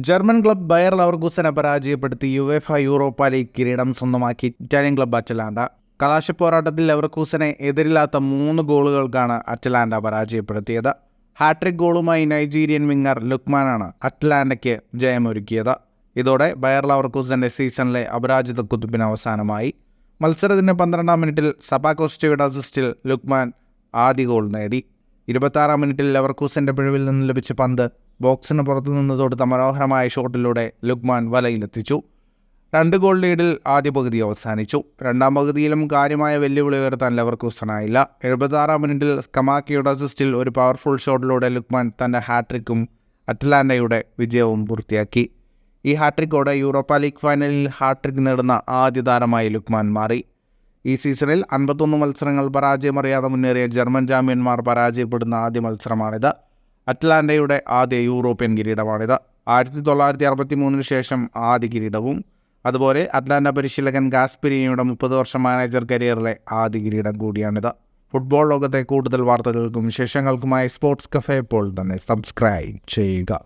German club buyer ലവർകൂസനെ പരാജയപ്പെടുത്തി UEFA Europa league കിരീടം സ്വന്തമാക്കി ഇറ്റാലിയൻ ക്ലബ് അറ്റലാന്റ. കലാശപ്പോരാട്ടത്തിൽ ലവർകൂസനെ എതിരില്ലാത്ത 3 ഗോളുകൾക്കാണ് അറ്റലാന്റ പരാജയപ്പെടുത്തിയത്. ഹാട്രിക് ഗോളുമായി നൈജീരിയൻ വിങ്ങർ ലുക്മാനാണ് അറ്റലാന്റയ്ക്ക് ജയമൊരുക്കിയത്. ഇതോടെ ബയർ ലവർകൂസന്റെ സീസണിലെ അപരാജിത കുതിപ്പിന് അവസാനമായി. മത്സരത്തിന്റെ 12-ാം മിനിറ്റിൽ സപാകോസ്റ്റയുടെ അസിസ്റ്റിൽ ലുക്മാൻ ആദ്യ ഗോൾ നേടി. 26-ാം മിനിറ്റിൽ ലവർകൂസന്റെ പിഴവിൽ നിന്ന് ലഭിച്ച പന്ത് ബോക്സിന് പുറത്തുനിന്ന് തൊടുത്ത മനോഹരമായ ഷോട്ടിലൂടെ ലുക്മാൻ വലയിലെത്തിച്ചു. 2 ഗോൾ ലീഡിൽ ആദ്യ പകുതി അവസാനിച്ചു. രണ്ടാം പകുതിയിലും കാര്യമായ വെല്ലുവിളി ഉയർത്താൻ ലവർകൂസനായില്ല. 76-ാം മിനിറ്റിൽ സ്കമാക്കയുടെ അസിസ്റ്റിൽ ഒരു പവർഫുൾ ഷോട്ടിലൂടെ ലുക്മാൻ തൻ്റെ ഹാട്രിക്കും അറ്റലാന്റയുടെ വിജയവും പൂർത്തിയാക്കി. ഈ ഹാട്രിക്കോടെ യൂറോപ്പ ലീഗ് ഫൈനലിൽ ഹാട്രിക് നേടുന്ന ആദ്യ താരമായി ലുക്മാൻ മാറി. ഈ സീസണിൽ 51 മത്സരങ്ങൾ പരാജയമറിയാതെ മുന്നേറിയ ജർമ്മൻ ചാമ്പ്യന്മാർ പരാജയപ്പെടുന്ന ആദ്യ മത്സരമാണിത്. അറ്റലാന്റയുടെ ആദ്യ യൂറോപ്യൻ കിരീടമാണിത്. 1963 ശേഷം ആദ്യ കിരീടവും. അതുപോലെ അറ്റ്ലാന്റ പരിശീലകൻ ഗാസ്പെരിനിയുടെ 30 വർഷം മാനേജർ കരിയറിലെ ആദ്യ കിരീടം കൂടിയാണിത്. ഫുട്ബോൾ ലോകത്തെ കൂടുതൽ വാർത്തകൾക്കും വിശേഷങ്ങൾക്കുമായി സ്പോർട്സ് കഫേ ഇപ്പോൾ തന്നെ സബ്സ്ക്രൈബ് ചെയ്യുക.